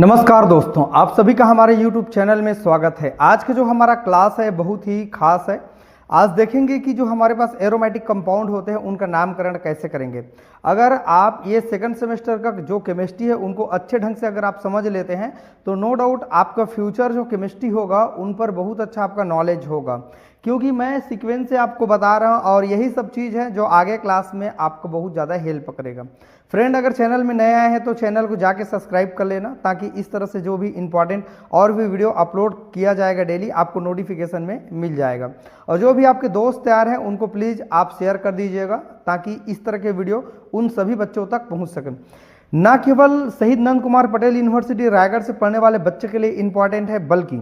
नमस्कार दोस्तों, आप सभी का हमारे YouTube चैनल में स्वागत है। आज का जो हमारा क्लास है बहुत ही खास है। आज देखेंगे कि जो हमारे पास एरोमेटिक कंपाउंड होते हैं उनका नामकरण कैसे करेंगे। अगर आप ये सेकंड सेमेस्टर का जो केमिस्ट्री है उनको अच्छे ढंग से अगर आप समझ लेते हैं तो नो डाउट आपका फ्यूचर जो केमिस्ट्री होगा उन पर बहुत अच्छा आपका नॉलेज होगा, क्योंकि मैं सीक्वेंस से आपको बता रहा हूँ और यही सब चीज़ है जो आगे क्लास में आपको बहुत ज़्यादा हेल्प करेगा। फ्रेंड, अगर चैनल में नए आए हैं तो चैनल को जाके सब्सक्राइब कर लेना, ताकि इस तरह से जो भी इंपॉर्टेंट और भी वीडियो अपलोड किया जाएगा डेली आपको नोटिफिकेशन में मिल जाएगा। और जो भी आपके दोस्त तैयार हैं उनको प्लीज़ आप शेयर कर दीजिएगा, ताकि इस तरह के वीडियो उन सभी बच्चों तक पहुँच सकें। न केवल शहीद नंद कुमार पटेल यूनिवर्सिटी रायगढ़ से पढ़ने वाले बच्चे के लिए इम्पॉर्टेंट है, बल्कि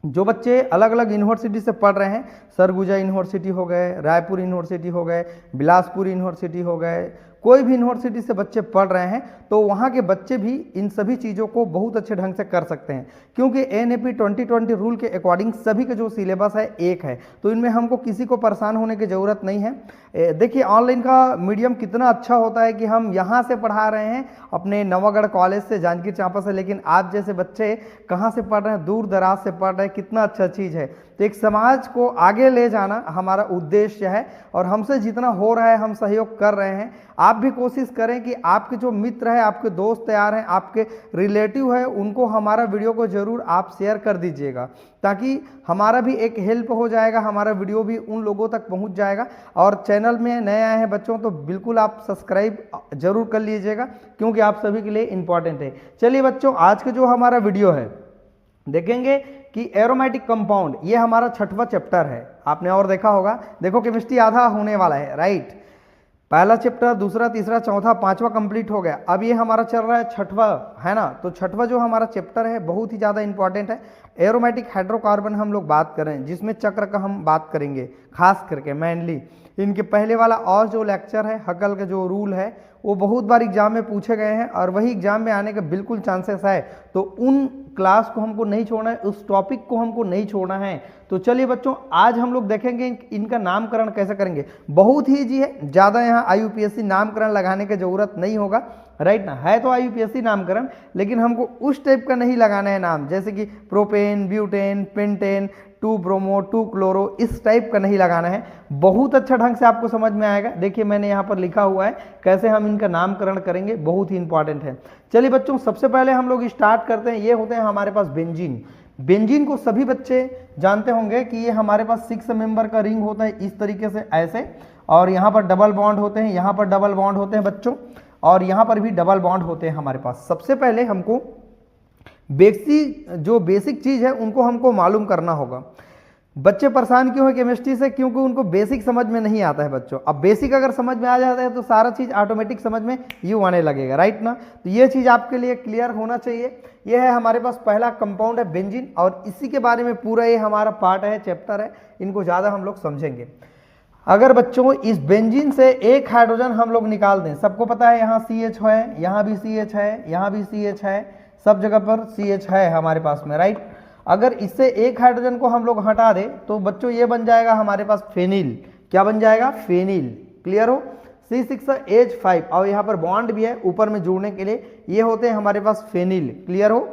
जो बच्चे अलग अलग यूनिवर्सिटी से पढ़ रहे हैं, सरगुजा यूनिवर्सिटी हो गए, रायपुर यूनिवर्सिटी हो गए, बिलासपुर यूनिवर्सिटी हो गए, कोई भी यूनिवर्सिटी से बच्चे पढ़ रहे हैं तो वहाँ के बच्चे भी इन सभी चीज़ों को बहुत अच्छे ढंग से कर सकते हैं, क्योंकि NAP 2020 रूल के अकॉर्डिंग सभी का जो सिलेबस है एक है, तो इनमें हमको किसी को परेशान होने की ज़रूरत नहीं है। देखिए ऑनलाइन का मीडियम कितना अच्छा होता है कि हम यहाँ से पढ़ा रहे हैं अपने नवागढ़ कॉलेज से, जांजगीर चांपा से, लेकिन आप जैसे बच्चे कहाँ से पढ़ रहे हैं, दूर दराज से पढ़ रहे हैं, कितना अच्छा चीज़ है। तो एक समाज को आगे ले जाना हमारा उद्देश्य है और हमसे जितना हो रहा है हम सहयोग कर रहे हैं। आप भी कोशिश करें कि आपके जो मित्र हैं, आपके दोस्त तैयार हैं, आपके रिलेटिव हैं, उनको हमारा वीडियो को ज़रूर आप शेयर कर दीजिएगा, ताकि हमारा भी एक हेल्प हो जाएगा, हमारा वीडियो भी उन लोगों तक पहुंच जाएगा। और चैनल में नए आए हैं बच्चों तो बिल्कुल आप सब्सक्राइब जरूर कर लीजिएगा, क्योंकि आप सभी के लिए इम्पॉर्टेंट है। चलिए बच्चों, आज का जो हमारा वीडियो है देखेंगे कि एरोमेटिक कंपाउंड, ये हमारा 6वां चैप्टर है। आपने और देखा होगा, देखो केमिस्ट्री आधा होने वाला है, राइट। पहला चैप्टर, दूसरा, तीसरा, चौथा, 5वां कंप्लीट हो गया। अब ये हमारा चल रहा है 6वां, है ना। तो 6वां जो हमारा चैप्टर है बहुत ही ज़्यादा इंपॉर्टेंट है। एरोमेटिक हाइड्रोकार्बन हम लोग बात करें, जिसमें चक्र का हम बात करेंगे खास करके मेनली। इनके पहले वाला और जो लेक्चर है, हकल का जो रूल है, वो बहुत बार एग्जाम में पूछे गए हैं और वही एग्जाम में आने का बिल्कुल चांसेस है। तो उन क्लास को हमको नहीं छोड़ना है, उस टॉपिक को हमको नहीं छोड़ना है। तो चलिए बच्चों, आज हम लोग देखेंगे इनका नामकरण कैसे करेंगे। बहुत ही ईजी है, ज़्यादा यहाँ IUPAC नामकरण लगाने की ज़रूरत नहीं होगा, राइट ना। है तो IUPAC नामकरण, लेकिन हमको उस टाइप का नहीं लगाना है नाम, जैसे कि propane, butane, pentane, 2 bromo, 2 chloro, इस टाइप का नहीं लगाना है। बहुत अच्छा ढंग से आपको समझ में आएगा। देखिए मैंने यहाँ पर लिखा हुआ है कैसे हम इनका नामकरण करेंगे, बहुत ही इंपॉर्टेंट है। चलिए बच्चों, सबसे पहले हम लोग स्टार्ट करते हैं। ये होते हैं हमारे पास बेंजीन। बेंजीन को सभी बच्चे जानते होंगे कि ये हमारे पास 6 मेंबर का रिंग होता है, इस तरीके से ऐसे, और यहाँ पर डबल बॉन्ड होते हैं, यहाँ पर डबल बॉन्ड होते हैं बच्चों, और यहाँ पर भी डबल बॉन्ड होते हैं हमारे पास। सबसे पहले हमको बेसिक चीज़ है उनको हमको मालूम करना होगा। बच्चे परेशान क्यों है केमिस्ट्री से? क्योंकि उनको बेसिक समझ में नहीं आता है बच्चों। अब बेसिक अगर समझ में आ जाता है तो सारा चीज़ ऑटोमेटिक समझ में यूँ आने लगेगा, राइट ना। तो ये चीज़ आपके लिए क्लियर होना चाहिए। ये है हमारे पास पहला कंपाउंड है बेंजीन, और इसी के बारे में पूरा ये हमारा पार्ट है, चैप्टर है, इनको ज़्यादा हम लोग समझेंगे। अगर बच्चों इस बेंजीन से एक हाइड्रोजन हम लोग निकाल दें, सबको पता है यहाँ CH है, यहाँ भी CH है, यहाँ भी CH है, सब जगह पर CH है हमारे पास में, राइट। अगर इससे एक हाइड्रोजन को हम लोग हटा दें तो बच्चों ये बन जाएगा हमारे पास फेनिल। क्या बन जाएगा? फेनिल। क्लियर हो? C6H5, और यहाँ पर बॉन्ड भी है ऊपर में जुड़ने के लिए, ये होते हैं हमारे पास फेनिल। क्लियर हो?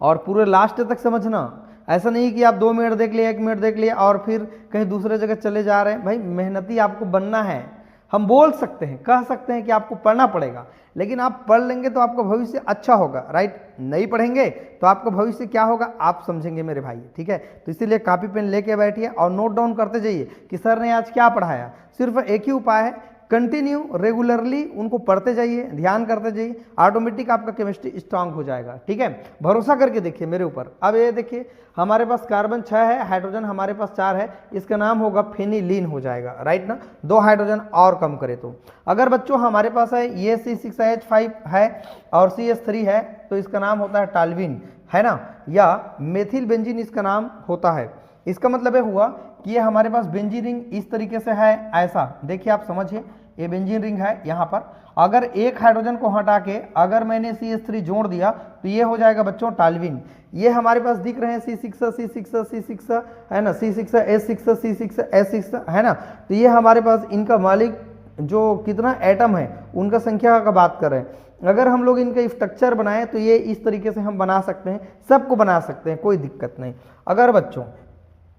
और पूरे लास्ट तक समझना, ऐसा नहीं कि आप 2 मिनट देख लिए, 1 मिनट देख लिए और फिर कहीं दूसरे जगह चले जा रहे हैं। भाई मेहनती आपको बनना है। हम बोल सकते हैं, कह सकते हैं कि आपको पढ़ना पड़ेगा, लेकिन आप पढ़ लेंगे तो आपका भविष्य अच्छा होगा, राइट। नहीं पढ़ेंगे तो आपका भविष्य क्या होगा आप समझेंगे मेरे भाई, ठीक है। तो इसीलिए कॉपी पेन लेके बैठिए और नोट डाउन करते जाइए कि सर ने आज क्या पढ़ाया। सिर्फ एक ही उपाय है, कंटिन्यू रेगुलरली उनको पढ़ते जाइए, ध्यान करते जाइए, ऑटोमेटिक आपका केमिस्ट्री स्ट्रांग हो जाएगा, ठीक है। भरोसा करके देखिए मेरे ऊपर। अब ये देखिए हमारे पास कार्बन 6 है, हाइड्रोजन हमारे पास 4 है, इसका नाम होगा फेनिलीन हो जाएगा, राइट ना। 2 हाइड्रोजन और कम करे तो। अगर बच्चों हमारे पास है ये C6H5 है और CH3 है तो इसका नाम होता है टाल्विन, है ना, या मेथिल बेंजीन इसका नाम होता है। इसका मतलब ये हुआ कि ये हमारे पास बेंजीन रिंग इस तरीके से है, ऐसा देखिए आप समझिए, ये बेंजीन रिंग है। यहाँ पर अगर एक हाइड्रोजन को हटा के अगर मैंने CH3 जोड़ दिया तो ये हो जाएगा बच्चों टाल्विन। ये हमारे पास दिख रहे हैं C6 है ना, C6H6 C6S6 है ना। तो ये हमारे पास इनका मालिक जो कितना एटम है उनका संख्या का बात कर रहे हैं। अगर हम लोग इनका स्ट्रक्चर बनाए तो ये इस तरीके से हम बना सकते हैं, सबको बना सकते हैं, कोई दिक्कत नहीं। अगर बच्चों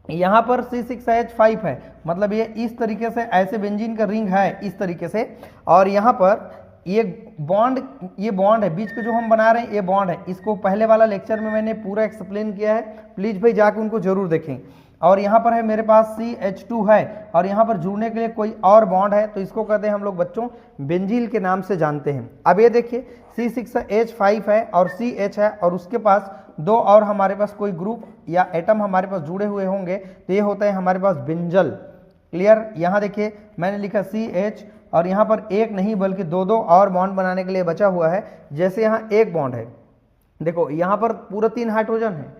यहाँ पर C6H5 है, मतलब ये इस तरीके से ऐसे बेंजीन का रिंग है इस तरीके से, और यहाँ पर ये बॉन्ड है बीच के जो हम बना रहे हैं, ये बॉन्ड है। इसको पहले वाला लेक्चर में मैंने पूरा एक्सप्लेन किया है, प्लीज भाई जाके उनको जरूर देखें। और यहाँ पर है मेरे पास CH2 है, और यहाँ पर जुड़ने के लिए कोई और बॉन्ड है, तो इसको कहते हैं हम लोग बच्चों बेंजील के नाम से जानते हैं। अब ये देखिए C6H5 है और CH है, और उसके पास दो और हमारे पास कोई ग्रुप या एटम हमारे पास जुड़े हुए होंगे, तो ये होता है हमारे पास बेंजल। क्लियर? यहाँ देखिए मैंने लिखा CH, और यहाँ पर एक नहीं बल्कि दो और बॉन्ड बनाने के लिए बचा हुआ है। जैसे यहाँ एक बॉन्ड है, देखो यहाँ पर पूरा 3 हाइड्रोजन है,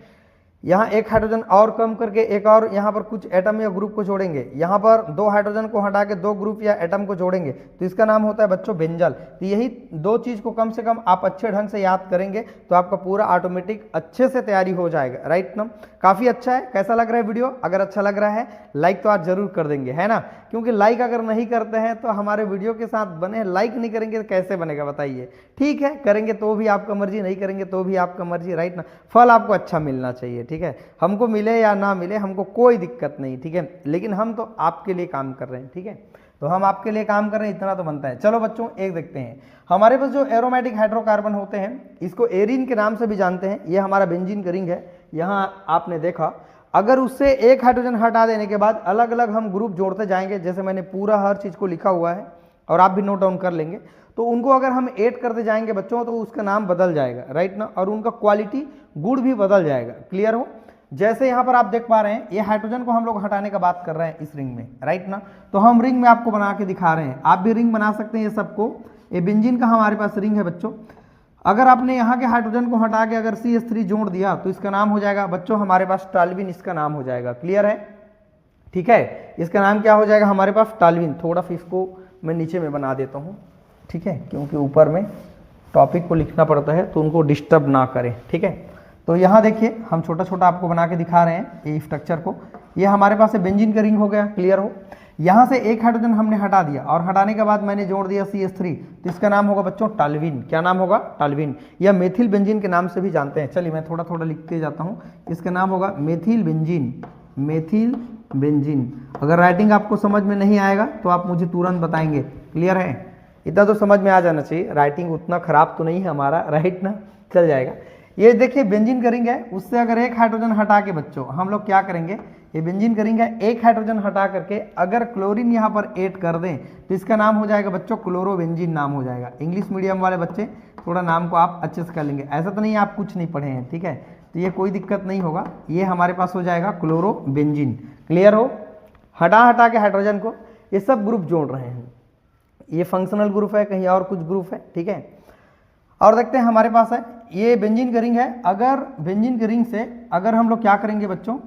यहाँ एक हाइड्रोजन और कम करके एक और यहाँ पर कुछ एटम या ग्रुप को जोड़ेंगे, यहाँ पर 2 हाइड्रोजन को हटा के 2 ग्रुप या एटम को जोड़ेंगे, तो इसका नाम होता है बच्चों बेंजल। तो यही 2 चीज़ को कम से कम आप अच्छे ढंग से याद करेंगे तो आपका पूरा ऑटोमेटिक अच्छे से तैयारी हो जाएगा। राइट ना? काफ़ी अच्छा है। कैसा लग रहा है वीडियो? अगर अच्छा लग रहा है लाइक तो आज जरूर कर देंगे, है ना? क्योंकि लाइक अगर नहीं करते हैं तो हमारे वीडियो के साथ बने, लाइक नहीं करेंगे तो कैसे बनेगा बताइए? ठीक है, करेंगे तो भी आपका मर्जी, नहीं करेंगे तो भी आपका मर्जी। राइट ना? फल आपको अच्छा मिलना चाहिए, ठीक है? हमको मिले या ना मिले हमको कोई दिक्कत नहीं, ठीक है? लेकिन हम तो आपके लिए काम कर रहे हैं, ठीक है? तो हम आपके लिए काम कर रहे हैं, इतना तो बनता है। चलो बच्चों एक देखते हैं, हमारे पास जो एरोमेटिक हाइड्रोकार्बन होते हैं इसको एरिन के नाम से भी जानते हैं। ये हमारा बेंजीन का रिंग है, यहाँ आपने देखा। अगर उससे एक हाइड्रोजन हटा देने के बाद अलग अलग हम ग्रुप जोड़ते जाएंगे, जैसे मैंने पूरा हर चीज़ को लिखा हुआ है और आप भी नोट डाउन कर लेंगे, तो उनको अगर हम ऐड करते जाएंगे बच्चों तो उसका नाम बदल जाएगा। राइट ना? और उनका क्वालिटी गुड भी बदल जाएगा। क्लियर हो? जैसे यहाँ पर आप देख पा रहे हैं, ये हाइड्रोजन को हम लोग हटाने का बात कर रहे हैं इस रिंग में। राइट ना? तो हम रिंग में आपको बना के दिखा रहे हैं, आप भी रिंग बना सकते हैं। ये सबको, ये बेंजीन का हमारे पास रिंग है बच्चों। अगर आपने यहाँ के हाइड्रोजन को हटा के अगर CH3 जोड़ दिया तो इसका नाम हो जाएगा बच्चों हमारे पास टाल्विन, इसका नाम हो जाएगा। क्लियर है? ठीक है, इसका नाम क्या हो जाएगा हमारे पास? टाल्विन। थोड़ा फिर इसको मैं नीचे में बना देता हूँ, ठीक है? क्योंकि ऊपर में टॉपिक को लिखना पड़ता है तो उनको डिस्टर्ब ना करें, ठीक है? तो यहाँ देखिए हम छोटा छोटा आपको बना के दिखा रहे हैं ये स्ट्रक्चर को। ये हमारे पास है बेंजीन का रिंग हो गया। क्लियर हो? यहाँ से एक हाइड्रोजन हमने हटा दिया और हटाने के बाद मैंने जोड़ दिया CH3, तो इसका नाम होगा बच्चों टाल्विन। क्या नाम होगा? टाल्विन, या मेथिल बेंजीन के नाम से भी जानते हैं। चलिए मैं थोड़ा थोड़ा लिखते जाता हूँ। इसका नाम होगा मेथिल बेंजीन, मेथिल बेंजीन। अगर राइटिंग आपको समझ में नहीं आएगा तो आप मुझे तुरंत बताएंगे। क्लियर है? इतना तो समझ में आ जाना चाहिए, राइटिंग उतना खराब तो नहीं है हमारा। राइट ना? चल जाएगा। ये देखिए बेंजीन का रिंग है, उससे अगर एक हाइड्रोजन हटा के बच्चों हम लोग क्या करेंगे, ये बेंजीन का रिंग है, एक हाइड्रोजन हटा करके अगर क्लोरीन यहाँ पर ऐड कर दें तो इसका नाम हो जाएगा बच्चों क्लोरोबेंजीन नाम हो जाएगा। इंग्लिश मीडियम वाले बच्चे थोड़ा नाम को आप अच्छे से कर लेंगे, ऐसा तो नहीं आप कुछ नहीं पढ़े हैं, ठीक है? तो ये कोई दिक्कत नहीं होगा, ये हमारे पास हो जाएगा क्लोरोबेंजीन। क्लियर हो? हटा के हाइड्रोजन को ये सब ग्रुप जोड़ रहे हैं। ये फंक्शनल ग्रुप है, कहीं और कुछ ग्रुप है, ठीक है? और देखते हैं हमारे पास है ये बेंजीन का रिंग है। अगर बेंजीन के रिंग से अगर हम लोग क्या करेंगे बच्चों,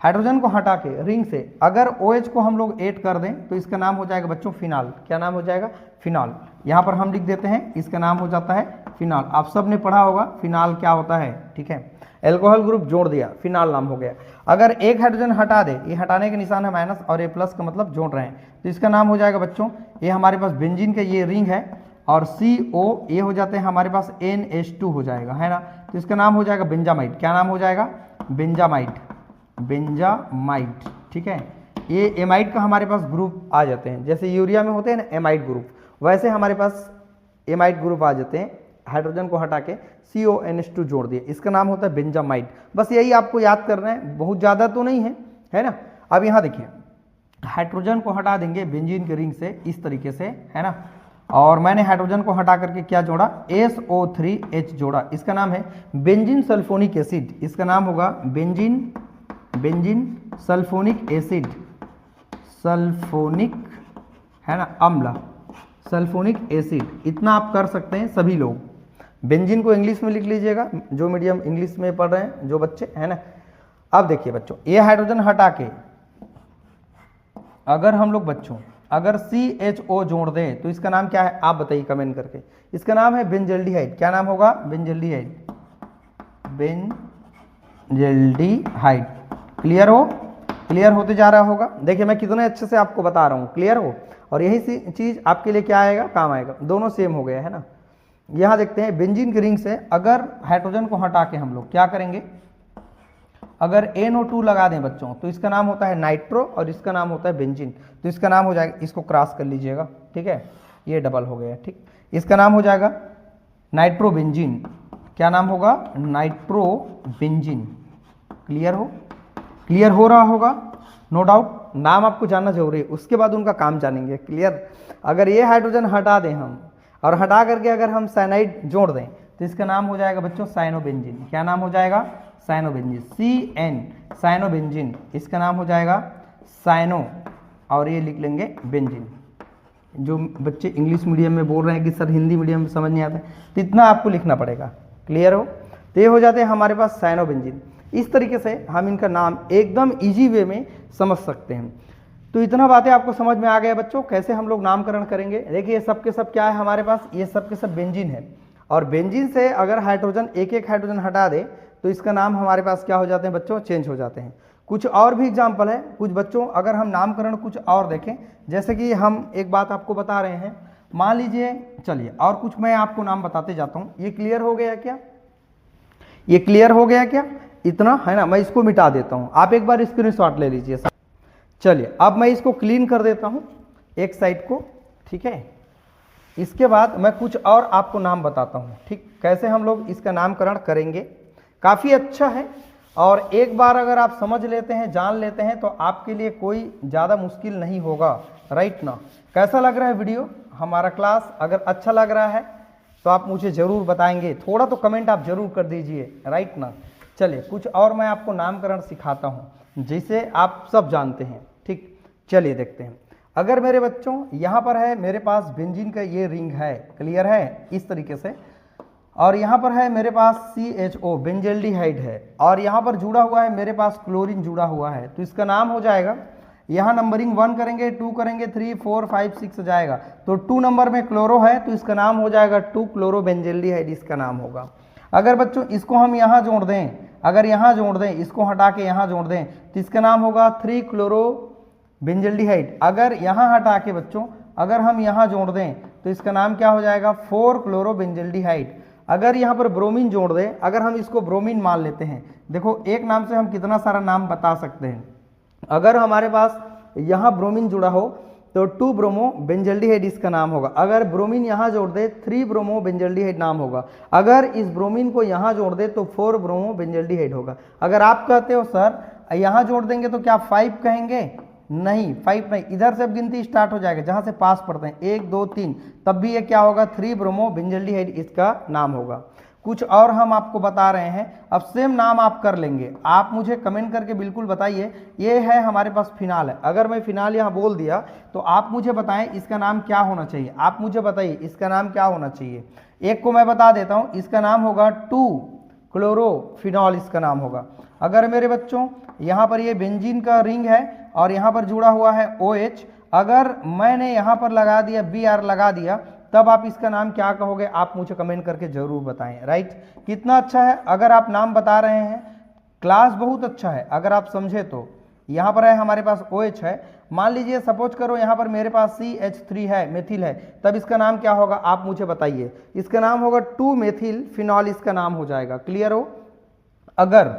हाइड्रोजन को हटा के रिंग से अगर OH को हम लोग ऐड कर दें तो इसका नाम हो जाएगा बच्चों फिनाल। क्या नाम हो जाएगा? फिनाल। यहाँ पर हम लिख देते हैं, इसका नाम हो जाता है फिनाल। आप सब ने पढ़ा होगा फिनाल क्या होता है, ठीक है? एल्कोहल ग्रुप जोड़ दिया, फिनाल नाम हो गया। अगर एक हाइड्रोजन हटा दे, ये हटाने के निशान है माइनस और ये प्लस का मतलब जोड़ रहे हैं, तो इसका नाम हो जाएगा बच्चों, ये हमारे पास बेंजीन का ये रिंग है और CO ये हो जाते हैं हमारे पास NH2 हो जाएगा, है ना? तो इसका नाम हो जाएगा बेंजामाइट। क्या नाम हो जाएगा? बेंजामाइट, बेंजामाइट, ठीक है? ये एमाइड का हमारे पास ग्रुप आ जाते हैं, जैसे यूरिया में होते हैं ना एमाइड ग्रुप, वैसे हमारे पास एमाइड ग्रुप आ जाते हैं। हाइड्रोजन को हटा के CONH2 जोड़ दिए, इसका नाम होता है बेंजामाइट। बस यही आपको याद करना है, बहुत ज़्यादा तो नहीं है ना? अब यहाँ देखिए हाइड्रोजन को हटा देंगे बेंजीन के रिंग से इस तरीके से, है ना? और मैंने हाइड्रोजन को हटा करके क्या जोड़ा? SO3H जोड़ा, इसका नाम है बेंजीन सल्फोनिक एसिड। इसका नाम होगा बेंजीन सल्फोनिक एसिड, सल्फोनिक, है ना, अम्ल, सल्फोनिक एसिड। इतना आप कर सकते हैं सभी लोग। बेंजीन को इंग्लिश में लिख लीजिएगा, जो मीडियम इंग्लिश में पढ़ रहे हैं जो बच्चे, है ना? अब देखिए बच्चों, ये हाइड्रोजन हटा के अगर हम लोग बच्चों अगर CHO जोड़ दें तो इसका नाम क्या है आप बताइए कमेंट करके। इसका नाम है बेंजल्डिहाइड। क्या नाम होगा? Benzaldehyde, benzaldehyde. क्लियर हो? क्लियर होते जा रहा होगा। देखिए मैं कितने अच्छे से आपको बता रहा हूँ। क्लियर हो? और यही चीज़ आपके लिए क्या आएगा? काम आएगा। दोनों सेम हो गया, है ना? यहाँ देखते हैं बेंजीन की रिंग से अगर हाइड्रोजन को हटा के हम लोग क्या करेंगे, अगर NO2 लगा दें बच्चों तो इसका नाम होता है नाइट्रो और इसका नाम होता है बेंजीन। तो इसका नाम हो जाएगा, इसको क्रॉस कर लीजिएगा, ठीक है, ये डबल हो गया, ठीक। इसका नाम हो जाएगा नाइट्रोबेंजीन। क्या नाम होगा? नाइट्रोबेंजीन। क्लियर हो रहा होगा, नो डाउट। नाम आपको जानना जरूरी है, उसके बाद उनका काम जानेंगे। क्लियर? अगर ये हाइड्रोजन हटा दें हम और हटा करके अगर हम साइनाइड जोड़ दें तो इसका नाम हो जाएगा बच्चों साइनोबेंजीन। क्या नाम हो जाएगा? साइनोबेंजीन। CN साइनोबेंजीन, इसका नाम हो जाएगा साइनो, और ये लिख लेंगे बेंजीन। जो बच्चे इंग्लिश मीडियम में बोल रहे हैं कि सर हिंदी मीडियम में समझ नहीं आता है, तो इतना आपको लिखना पड़ेगा। क्लियर हो? तो ये हो जाते हैं हमारे पास साइनोबेंजीन। इस तरीके से हम इनका नाम एकदम इजी वे में समझ सकते हैं। तो इतना बातें आपको समझ में आ गया बच्चों, कैसे हम लोग नामकरण करेंगे। देखिए ये सब के सब क्या है हमारे पास, ये सब के सब बेंजीन है, और बेंजीन से अगर हाइड्रोजन एक एक हाइड्रोजन हटा दे तो इसका नाम हमारे पास क्या हो जाते हैं बच्चों, चेंज हो जाते हैं। कुछ और भी एग्जाम्पल है कुछ बच्चों, अगर हम नामकरण कुछ और देखें, जैसे कि हम एक बात आपको बता रहे हैं, मान लीजिए, चलिए और कुछ मैं आपको नाम बताते जाता हूँ। ये क्लियर हो गया क्या? ये क्लियर हो गया क्या? इतना है ना, मैं इसको मिटा देता हूँ, आप एक बार स्क्रीनशॉट ले लीजिए। चलिए अब मैं इसको क्लीन कर देता हूँ एक साइड को, ठीक है। इसके बाद मैं कुछ और आपको नाम बताता हूँ, ठीक, कैसे हम लोग इसका नामकरण करेंगे। काफ़ी अच्छा है, और एक बार अगर आप समझ लेते हैं, जान लेते हैं, तो आपके लिए कोई ज़्यादा मुश्किल नहीं होगा, राइट ना। कैसा लग रहा है वीडियो हमारा क्लास? अगर अच्छा लग रहा है तो आप मुझे ज़रूर बताएंगे, थोड़ा तो कमेंट आप ज़रूर कर दीजिए, राइट ना। चलिए कुछ और मैं आपको नामकरण सिखाता हूँ जिसे आप सब जानते हैं, ठीक। चलिए देखते हैं। अगर मेरे बच्चों यहाँ पर है मेरे पास बेंजीन का ये रिंग है, क्लियर है, इस तरीके से, और यहाँ पर है मेरे पास CHO बेंजल्डिहाइड है, और यहाँ पर जुड़ा हुआ है मेरे पास क्लोरीन जुड़ा हुआ है, तो इसका नाम हो जाएगा, यहाँ नंबरिंग 1 करेंगे, 2 करेंगे, 3 4 5 6 जाएगा, तो 2 नंबर में क्लोरो है तो इसका नाम हो जाएगा 2 क्लोरो बेंजल्डिहाइड, इसका नाम होगा। अगर बच्चों इसको हम यहाँ जोड़ दें, अगर यहाँ जोड़ दें, इसको हटा के यहाँ जोड़ दें तो इसका नाम होगा 3 क्लोरो बेंजल्डिहाइड। अगर यहाँ हटा के बच्चों अगर हम यहाँ जोड़ दें तो इसका नाम क्या हो जाएगा? 4 क्लोरो बेंजल्डिहाइड। अगर यहाँ पर ब्रोमीन जोड़ दें, अगर हम इसको ब्रोमीन मान लेते हैं, देखो एक नाम से हम कितना सारा नाम बता सकते हैं। अगर हमारे पास यहाँ ब्रोमीन जुड़ा हो तो 2 ब्रोमो बेंजल्डिहाइड इसका नाम होगा। अगर ब्रोमीन यहाँ जोड़ दे 3 ब्रोमो बेंजल्डिहाइड नाम होगा। अगर इस ब्रोमीन को यहाँ जोड़ दे तो 4 ब्रोमो बेंजल्डिहाइड होगा। अगर आप कहते हो सर यहाँ जोड़ देंगे तो क्या 5 कहेंगे? नहीं, 5 नहीं, इधर से अब गिनती स्टार्ट हो जाएगा जहाँ से पास पढ़ते हैं, 1 2 3, तब भी ये क्या होगा? 3 ब्रोमो बेंजल्डिहाइड इसका नाम होगा। कुछ और हम आपको बता रहे हैं, अब सेम नाम आप कर लेंगे। आप मुझे कमेंट करके बिल्कुल बताइए। ये है हमारे पास फिनाल है, अगर मैं फिनाल यहाँ बोल दिया तो आप मुझे बताएं इसका नाम क्या होना चाहिए। आप मुझे बताइए इसका नाम क्या होना चाहिए। एक को मैं बता देता हूँ, इसका नाम होगा 2 क्लोरोफिनॉल, इसका नाम होगा। अगर मेरे बच्चों यहाँ पर ये बेंजीन का रिंग है और यहाँ पर जुड़ा हुआ है OH, अगर मैंने यहाँ पर लगा दिया Br लगा दिया, तब आप इसका नाम क्या कहोगे? आप मुझे कमेंट करके जरूर बताएं, राइट। कितना अच्छा है अगर आप नाम बता रहे हैं, क्लास बहुत अच्छा है अगर आप समझे तो। यहाँ पर है हमारे पास OH है, मान लीजिए सपोज करो यहाँ पर मेरे पास CH3 है, मेथिल है, तब इसका नाम क्या होगा? आप मुझे बताइए। इसका नाम होगा 2 मेथिल फिनॉल, इसका नाम हो जाएगा। क्लियर हो? अगर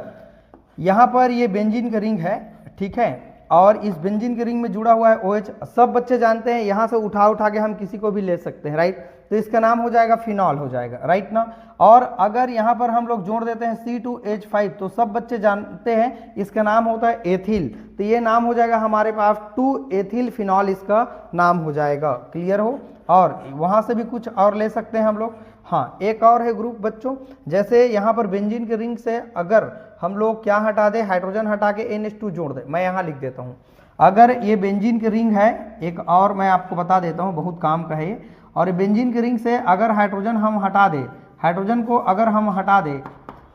यहाँ पर ये बेंजीन का रिंग है, ठीक है, और इस बेंजीन के रिंग में जुड़ा हुआ है OH, सब बच्चे जानते हैं, यहाँ से उठा के हम किसी को भी ले सकते हैं, राइट। तो इसका नाम हो जाएगा फिनॉल हो जाएगा, राइट ना। और अगर यहाँ पर हम लोग जोड़ देते हैं C2H5, तो सब बच्चे जानते हैं इसका नाम होता है एथिल, तो ये नाम हो जाएगा हमारे पास 2 एथिल फिनॉल, इसका नाम हो जाएगा। क्लियर हो? और वहाँ से भी कुछ और ले सकते हैं हम लोग। हाँ, एक और है ग्रुप बच्चों, जैसे यहाँ पर बेंजीन के रिंग से अगर हम लोग क्या हटा दें, हाइड्रोजन हटा के NH2 जोड़ दें, मैं यहाँ लिख देता हूँ। अगर ये बेंजीन के रिंग है, एक और मैं आपको बता देता हूँ, बहुत काम का है ये, और बेंजीन के रिंग से अगर हाइड्रोजन हम हटा दें, हाइड्रोजन को अगर हम हटा दें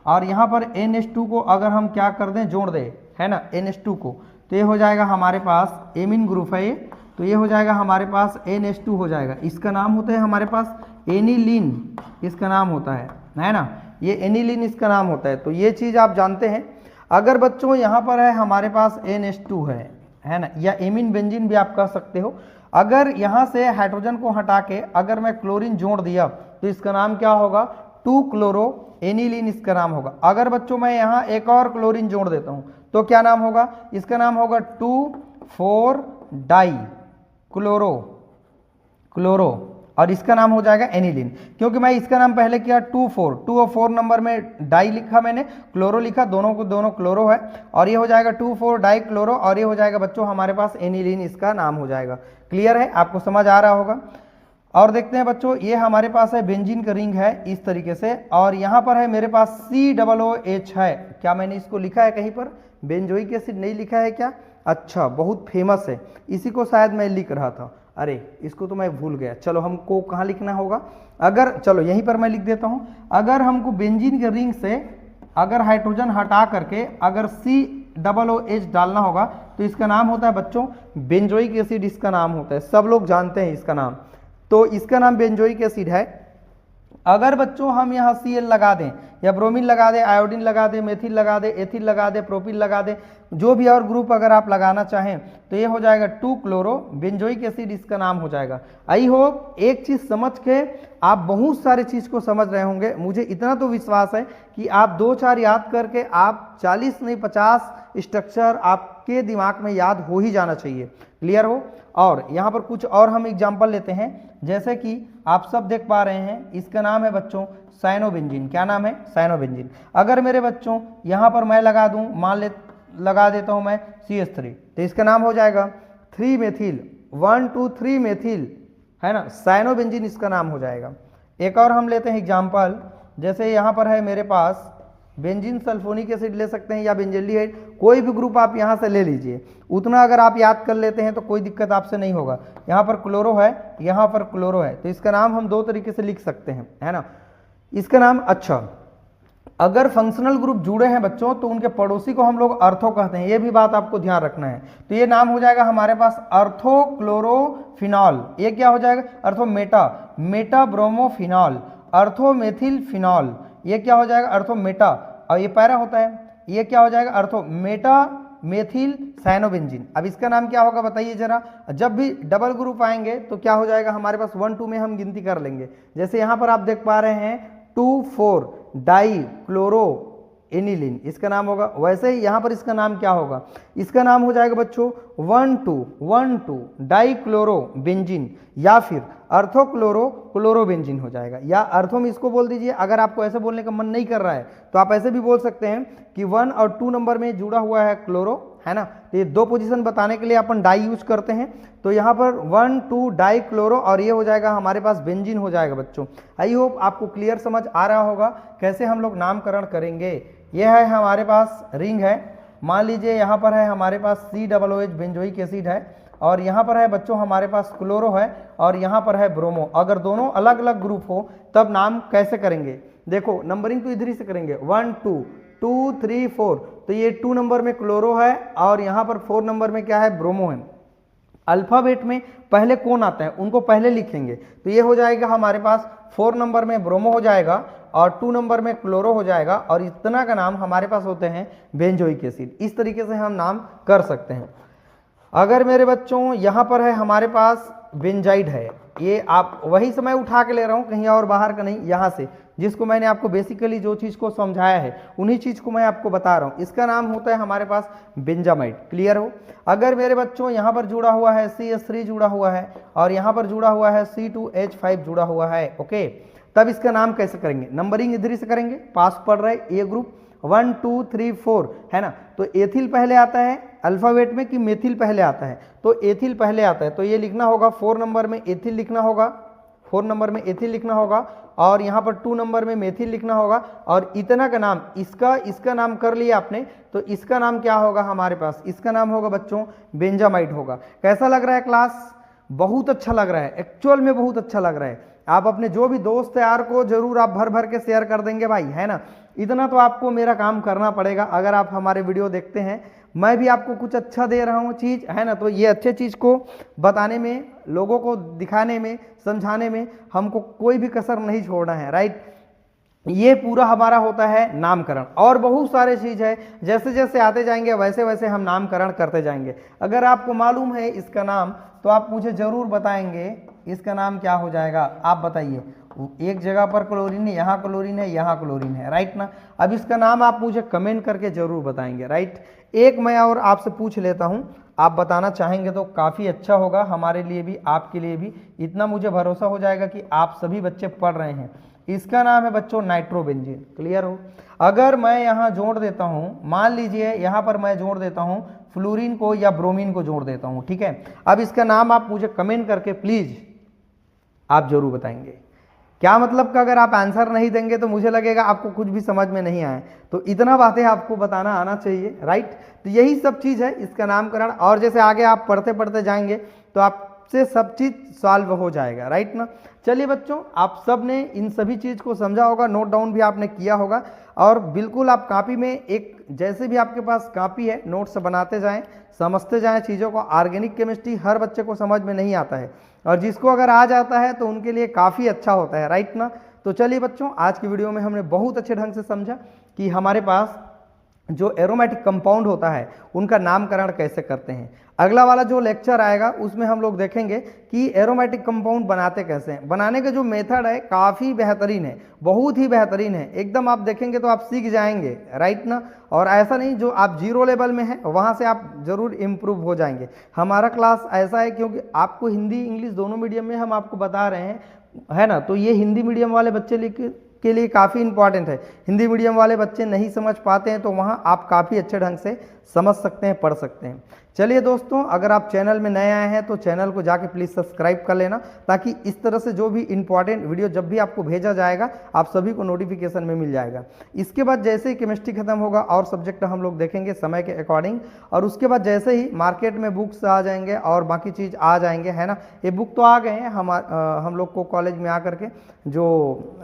और यहाँ पर NH2 को अगर हम क्या कर दें, जोड़ दें, है ना, NH2 को, तो ये हो जाएगा हमारे पास एमीन ग्रुप है ये, तो ये हो जाएगा हमारे पास NH2 हो जाएगा। इसका नाम होता है हमारे पास एनिलीन, इसका नाम होता है ना, ये एनिलीन इसका नाम होता है। तो ये चीज़ आप जानते हैं। अगर बच्चों यहाँ पर है हमारे पास NH2 है ना, या एमीन बेंजीन भी आप कह सकते हो। अगर यहाँ से हाइड्रोजन को हटा के अगर मैं क्लोरीन जोड़ दिया तो इसका नाम क्या होगा, 2 क्लोरो एनिलीन इसका नाम होगा। अगर बच्चों मैं यहाँ एक और क्लोरीन जोड़ देता हूँ तो क्या नाम होगा, इसका नाम होगा 2,4 डाई क्लोरो और इसका नाम हो जाएगा एनिलीन। क्योंकि मैं इसका नाम पहले किया 2 और 4 नंबर में डाई लिखा, मैंने क्लोरो लिखा, दोनों को दोनों क्लोरो है, और ये हो जाएगा 2,4 डाई क्लोरो, और ये हो जाएगा बच्चों हमारे पास एनिलीन इसका नाम हो जाएगा। क्लियर है, आपको समझ आ रहा होगा। और देखते हैं बच्चों, ये हमारे पास है बेंजीन का रिंग है इस तरीके से, और यहाँ पर है मेरे पास COOH है। क्या मैंने इसको लिखा है कहीं पर, बेंजोइक एसिड नहीं लिखा है क्या? अच्छा, बहुत फेमस है, इसी को शायद मैं लिख रहा था, अरे इसको तो मैं भूल गया। चलो हमको कहाँ लिखना होगा, अगर चलो यहीं पर मैं लिख देता हूँ। अगर हमको बेंजीन के रिंग से अगर हाइड्रोजन हटा करके अगर COOH डालना होगा तो इसका नाम होता है बच्चों बेंजोइक एसिड, इसका नाम होता है, सब लोग जानते हैं इसका नाम, तो इसका नाम बेंजोइक एसिड है। अगर बच्चों हम यहाँ Cl लगा दें या ब्रोमीन लगा दें, आयोडीन लगा दें, मेथिल लगा दें, एथिल लगा दें, प्रोपिल लगा दें, जो भी और ग्रुप अगर आप लगाना चाहें तो ये हो जाएगा 2 क्लोरो बेंजोइक एसिड, इसका नाम हो जाएगा। आई होप एक चीज़ समझ के आप बहुत सारे चीज़ को समझ रहे होंगे। मुझे इतना तो विश्वास है कि आप 2-4 याद करके आप 40 नहीं 50 स्ट्रक्चर आपके दिमाग में याद हो ही जाना चाहिए। क्लियर हो। और यहाँ पर कुछ और हम एग्जाम्पल लेते हैं, जैसे कि आप सब देख पा रहे हैं, इसका नाम है बच्चों साइनोबेंजीन। क्या नाम है? साइनोबेंजीन। अगर मेरे बच्चों यहाँ पर मैं लगा दूँ, लगा देता हूँ मैं CH3, तो इसका नाम हो जाएगा 3 मेथिल 1 2 3 मेथिल, है ना, साइनोबेंजीन इसका नाम हो जाएगा। एक और हम लेते हैं एग्जाम्पल, जैसे यहाँ पर है मेरे पास बेंजीन सल्फोनिक एसिड ले सकते हैं या बेंजल्डिहाइड, कोई भी ग्रुप आप यहाँ से ले लीजिए, उतना अगर आप याद कर लेते हैं तो कोई दिक्कत आपसे नहीं होगा। यहाँ पर क्लोरो है, यहाँ पर क्लोरो है, तो इसका नाम हम 2 तरीके से लिख सकते हैं, है ना। इसका नाम, अच्छा, अगर फंक्शनल ग्रुप जुड़े हैं बच्चों तो उनके पड़ोसी को हम लोग अर्थो कहते हैं, ये भी बात आपको ध्यान रखना है। तो ये नाम हो जाएगा हमारे पास अर्थोक्लोरोफिनॉल, ये क्या हो जाएगा, मेटा ब्रोमोफिनॉल, अर्थोमेथिल फिनॉल, ये क्या हो जाएगा, अर्थोमेटा, और ये पैरा होता है, ये क्या हो जाएगा, अर्थोमेटा मेथिल साइनोबेंजीन। अब इसका नाम क्या होगा बताइए जरा। जब भी डबल ग्रुप आएंगे तो क्या हो जाएगा हमारे पास, 1 2 में हम गिनती कर लेंगे। जैसे यहाँ पर आप देख पा रहे हैं 2,4 डाई क्लोरो एनिलीन, इसका नाम होगा। वैसे ही यहाँ पर इसका नाम क्या होगा, इसका नाम हो जाएगा बच्चों 1 2 डाई क्लोरो बेंजीन, या फिर क्लोरोबेंजीन हो जाएगा, या अर्थो में इसको बोल दीजिए। अगर आपको ऐसे बोलने का मन नहीं कर रहा है तो आप ऐसे भी बोल सकते हैं कि 1 और 2 नंबर में जुड़ा हुआ है क्लोरो, है ना, तो ये 2 पोजीशन बताने के लिए अपन डाई यूज करते हैं। तो यहाँ पर 1 2 डाई क्लोरो, और ये हो जाएगा हमारे पास बेंजीन हो जाएगा बच्चों। आई होप आपको क्लियर समझ आ रहा होगा कैसे हम लोग नामकरण करेंगे। यह है हमारे पास रिंग है, मान लीजिए यहाँ पर है हमारे पास COOH बेंजोइक एसिड है, और यहाँ पर है बच्चों हमारे पास क्लोरो है, और यहाँ पर है ब्रोमो। अगर दोनों अलग अलग ग्रुप हो तब नाम कैसे करेंगे, देखो नंबरिंग तो इधर ही से करेंगे, 1 2 2 3 4, तो ये 2 नंबर में क्लोरो है और यहाँ पर 4 नंबर में क्या है, ब्रोमो है। अल्फाबेट में पहले कौन आता है उनको पहले लिखेंगे, तो ये हो जाएगा हमारे पास 4 नंबर में ब्रोमो हो जाएगा और 2 नंबर में क्लोरो हो जाएगा, और इतना का नाम हमारे पास होते हैं बेंजोइक एसिड। इस तरीके से हम नाम कर सकते हैं। अगर मेरे बच्चों यहाँ पर है हमारे पास बेंजाइड है, ये आप वही समय उठा के ले रहा हूँ, कहीं और बाहर का नहीं, यहाँ से जिसको मैंने आपको बेसिकली जो चीज़ को समझाया है उन्हीं चीज़ को मैं आपको बता रहा हूँ। इसका नाम होता है हमारे पास बेंजामाइड। क्लियर हो। अगर मेरे बच्चों यहाँ पर जुड़ा हुआ है CH3 जुड़ा हुआ है और यहाँ पर जुड़ा हुआ है C2H5 जुड़ा हुआ है, ओके, तब इसका नाम कैसे करेंगे, नंबरिंग इधर से करेंगे, पास पढ़ रहे ए ग्रुप 1 2 3 4, है ना। तो एथिल पहले आता है अल्फाबेट में कि मेथिल पहले आता है, तो एथिल पहले आता है, तो ये लिखना होगा 4 नंबर में एथिल लिखना होगा, 4 नंबर में एथिल लिखना होगा, और यहाँ पर 2 नंबर में मेथिल लिखना होगा, और इतना का नाम इसका नाम कर लिया आपने, तो इसका नाम क्या होगा हमारे पास, इसका नाम होगा बच्चों बेंजामाइड होगा। कैसा लग रहा है क्लास, बहुत अच्छा लग रहा है, एक्चुअल में बहुत अच्छा लग रहा है। आप अपने जो भी दोस्त यार को जरूर आप भर भर के शेयर कर देंगे भाई, है ना। इतना तो आपको मेरा काम करना पड़ेगा। अगर आप हमारे वीडियो देखते हैं, मैं भी आपको कुछ अच्छा दे रहा हूँ चीज़, है ना, तो ये अच्छे चीज़ को बताने में, लोगों को दिखाने में, समझाने में हमको कोई भी कसर नहीं छोड़ना है, राइट। ये पूरा हमारा होता है नामकरण, और बहुत सारे चीज़ है, जैसे जैसे आते जाएंगे वैसे वैसे हम नामकरण करते जाएंगे। अगर आपको मालूम है इसका नाम, तो तो आप मुझे ज़रूर बताएंगे इसका नाम क्या हो जाएगा, आप बताइए। एक जगह पर क्लोरीन है, यहाँ क्लोरीन है, यहाँ क्लोरीन है, राइट ना। अब इसका नाम आप मुझे कमेंट करके ज़रूर बताएंगे, राइट। एक मैं और आपसे पूछ लेता हूँ, आप बताना चाहेंगे तो काफ़ी अच्छा होगा हमारे लिए भी, आपके लिए भी। इतना मुझे भरोसा हो जाएगा कि आप सभी बच्चे पढ़ रहे हैं। इसका नाम है बच्चों नाइट्रोबेंजीन, क्लियर हो। अगर मैं यहाँ जोड़ देता हूँ, मान लीजिए यहाँ पर मैं जोड़ देता हूँ फ्लोरीन को या ब्रोमीन को जोड़ देता हूँ, ठीक है। अब इसका नाम आप मुझे कमेंट करके प्लीज़ आप जरूर बताएंगे। क्या मतलब का अगर आप आंसर नहीं देंगे तो मुझे लगेगा आपको कुछ भी समझ में नहीं आए, तो इतना बातें आपको बताना आना चाहिए, राइट। तो यही सब चीज़ है इसका नामकरण, और जैसे आगे आप पढ़ते पढ़ते जाएंगे तो आपसे सब चीज़ सॉल्व हो जाएगा, राइट ना। चलिए बच्चों, आप सब ने इन सभी चीज़ को समझा होगा, नोट डाउन भी आपने किया होगा, और बिल्कुल आप कॉपी में एक जैसे भी आपके पास कॉपी है नोट्स बनाते जाएं, समझते जाएं चीज़ों को। ऑर्गेनिक केमिस्ट्री हर बच्चे को समझ में नहीं आता है, और जिसको अगर आ जाता है तो उनके लिए काफ़ी अच्छा होता है, राइट ना। तो चलिए बच्चों, आज की वीडियो में हमने बहुत अच्छे ढंग से समझा कि हमारे पास जो एरोमेटिक कंपाउंड होता है उनका नामकरण कैसे करते हैं। अगला वाला जो लेक्चर आएगा उसमें हम लोग देखेंगे कि एरोमेटिक कंपाउंड बनाते कैसे हैं। बनाने का जो मेथड है काफ़ी बेहतरीन है, बहुत ही बेहतरीन है एकदम। आप देखेंगे तो आप सीख जाएंगे, राइट ना। और ऐसा नहीं जो आप जीरो लेवल में हैं वहाँ से आप ज़रूर इम्प्रूव हो जाएंगे। हमारा क्लास ऐसा है क्योंकि आपको हिंदी इंग्लिश दोनों मीडियम में हम आपको बता रहे हैं, है ना। तो ये हिंदी मीडियम वाले बच्चे के लिए काफ़ी इंपॉर्टेंट है। हिंदी मीडियम वाले बच्चे नहीं समझ पाते हैं तो वहाँ आप काफ़ी अच्छे ढंग से समझ सकते हैं, पढ़ सकते हैं। चलिए दोस्तों, अगर आप चैनल में नए आए हैं तो चैनल को जाके प्लीज़ सब्सक्राइब कर लेना, ताकि इस तरह से जो भी इंपॉर्टेंट वीडियो जब भी आपको भेजा जाएगा आप सभी को नोटिफिकेशन में मिल जाएगा। इसके बाद जैसे ही केमिस्ट्री खत्म होगा और सब्जेक्ट हम लोग देखेंगे समय के अकॉर्डिंग, और उसके बाद जैसे ही मार्केट में बुक्स आ जाएंगे और बाकी चीज़ आ जाएंगे, है ना। ये बुक तो आ गए हैं, हम लोग को कॉलेज में आकर के जो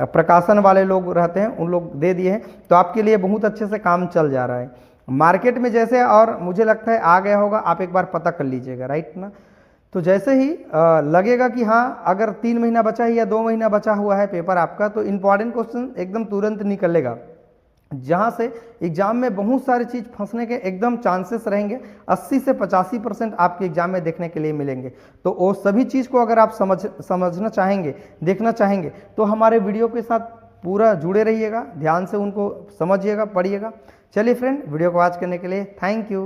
प्रकाशन वाले लोग रहते हैं उन लोग दे दिए हैं, तो आपके लिए बहुत अच्छे से काम चल जा रहा है मार्केट में जैसे, और मुझे लगता है आ गया होगा, आप एक बार पता कर लीजिएगा, राइट ना। तो जैसे ही लगेगा कि हाँ अगर 3 महीना बचा है या 2 महीना बचा हुआ है पेपर आपका, तो इंपॉर्टेंट क्वेश्चन एकदम तुरंत निकलेगा, जहाँ से एग्जाम में बहुत सारी चीज़ फंसने के एकदम चांसेस रहेंगे। 80 से 85% आपके एग्जाम में देखने के लिए मिलेंगे। तो वो सभी चीज़ को अगर आप समझना चाहेंगे, देखना चाहेंगे, तो हमारे वीडियो के साथ पूरा जुड़े रहिएगा, ध्यान से उनको समझिएगा, पढ़िएगा। चलिए फ्रेंड, वीडियो को वॉच करने के लिए थैंक यू।